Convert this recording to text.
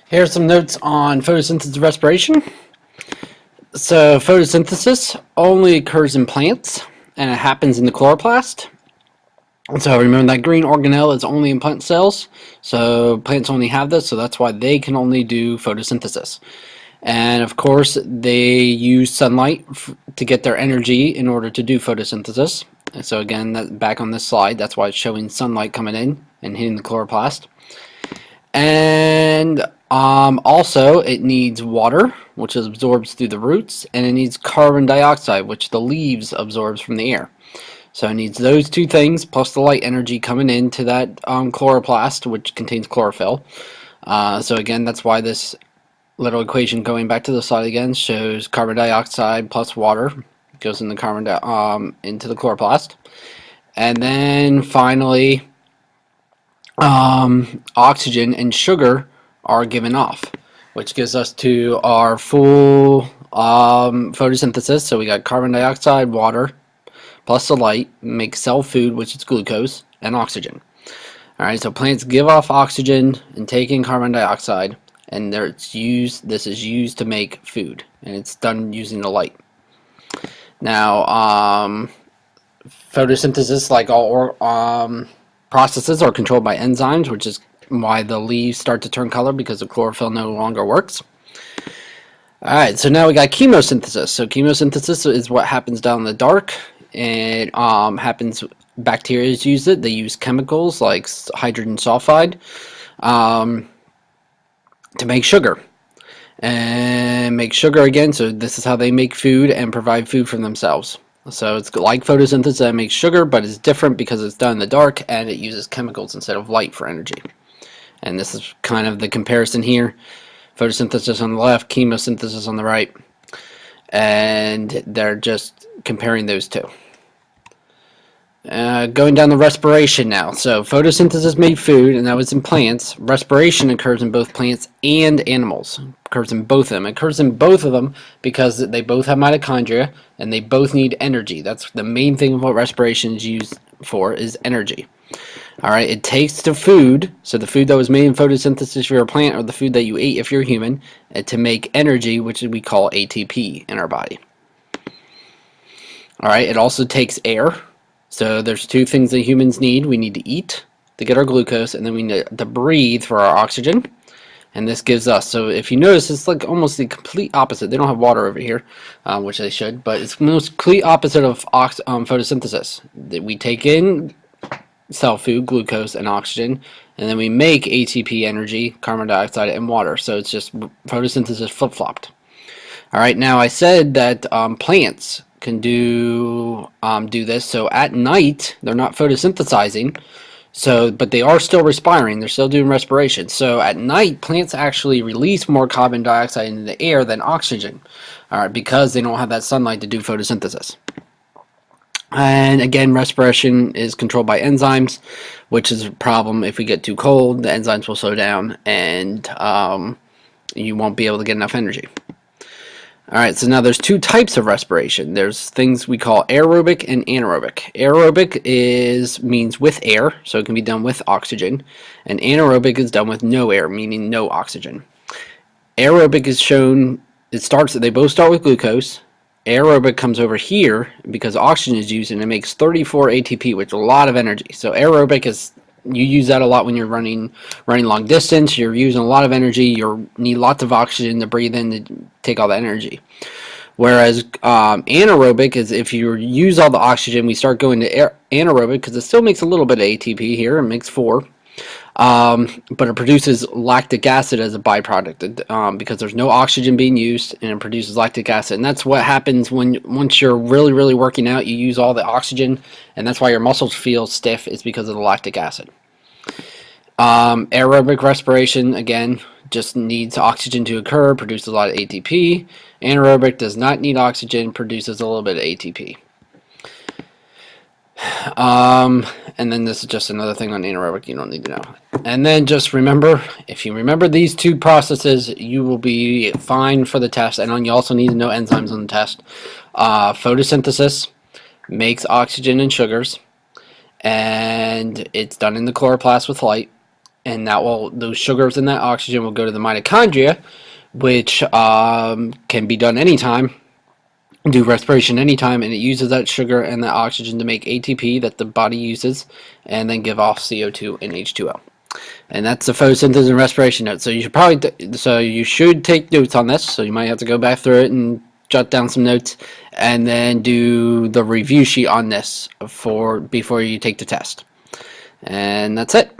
Here's some notes on photosynthesis and respiration. So photosynthesis only occurs in plants, and it happens in the chloroplast. So remember that green organelle is only in plant cells. So plants only have this, so that's why they can only do photosynthesis. And of course, they use sunlight to get their energy in order to do photosynthesis. And so again, back on this slide, that's why it's showing sunlight coming in and hitting the chloroplast. And also, it needs water, which absorbs through the roots, and it needs carbon dioxide, which the leaves absorbs from the air. So it needs those two things, plus the light energy coming into that chloroplast, which contains chlorophyll. So again, that's why this little equation, going back to the slide again, shows carbon dioxide plus water goes in the into the chloroplast. And then finally, oxygen and sugar are given off, which gives us to our full photosynthesis. So we got carbon dioxide, water, plus the light, make cell food, which is glucose, and oxygen. Alright, so plants give off oxygen and take in carbon dioxide, and this is used to make food, and it's done using the light. Now, photosynthesis, like all processes, are controlled by enzymes, which is why the leaves start to turn color, because the chlorophyll no longer works. Alright, so now we got chemosynthesis. So chemosynthesis is what happens down in the dark. It happens, bacteria use it. They use chemicals like hydrogen sulfide to make sugar. And make sugar again, so this is how they make food and provide food for themselves. So it's like photosynthesis that makes sugar, but it's different because it's done in the dark and it uses chemicals instead of light for energy. And this is kind of the comparison here. Photosynthesis on the left, chemosynthesis on the right. And they're just comparing those two. Going down the respiration now. So photosynthesis made food, and that was in plants. Respiration occurs in both plants and animals. It occurs in both of them. It occurs in both of them because they both have mitochondria, and they both need energy. That's the main thing of what respiration is used for, is energy. Alright, it takes the food, so the food that was made in photosynthesis if you're a plant, or the food that you ate if you're human, to make energy, which we call ATP in our body. Alright, it also takes air. So there's two things that humans need. We need to eat to get our glucose, and then we need to breathe for our oxygen. And this gives us, so if you notice, it's like almost the complete opposite. They don't have water over here, which they should, but it's the most complete opposite of photosynthesis. We take in cell food, glucose, and oxygen, and then we make ATP, energy, carbon dioxide, and water. So it's just photosynthesis flip-flopped. Alright, now I said that plants can do this. So at night, they're not photosynthesizing, but they are still respiring. They're still doing respiration. So at night, plants actually release more carbon dioxide into the air than oxygen, because they don't have that sunlight to do photosynthesis. And again, respiration is controlled by enzymes, which is a problem. If we get too cold, the enzymes will slow down, and you won't be able to get enough energy. Alright, so now there's two types of respiration. There's things we call aerobic and anaerobic. Aerobic means with air, so it can be done with oxygen. And anaerobic is done with no air, meaning no oxygen. Aerobic is shown, they both start with glucose. Aerobic comes over here because oxygen is used, and it makes 34 ATP, which is a lot of energy. So aerobic is, you use that a lot when you're running long distance. You're using a lot of energy. You need lots of oxygen to breathe in to take all the energy. Whereas anaerobic is, if you use all the oxygen, we start going to anaerobic, because it still makes a little bit of ATP here. It makes 4. But it produces lactic acid as a byproduct, because there's no oxygen being used, and it produces lactic acid. And that's what happens once you're really, really working out. You use all the oxygen, and that's why your muscles feel stiff. It's because of the lactic acid. Aerobic respiration, again, just needs oxygen to occur, produces a lot of ATP. Anaerobic does not need oxygen, produces a little bit of ATP. And then this is just another thing on anaerobic you don't need to know. And then just remember, if you remember these two processes, you will be fine for the test. And you also need to know enzymes on the test. Photosynthesis makes oxygen and sugars, and it's done in the chloroplast with light. and those sugars in that oxygen will go to the mitochondria, which can be done anytime. Do respiration anytime, and it uses that sugar and that oxygen to make ATP that the body uses, and then give off CO2 and H2O. And that's the photosynthesis and respiration note. So you should take notes on this. So you might have to go back through it and jot down some notes, and then do the review sheet on this before you take the test. And that's it.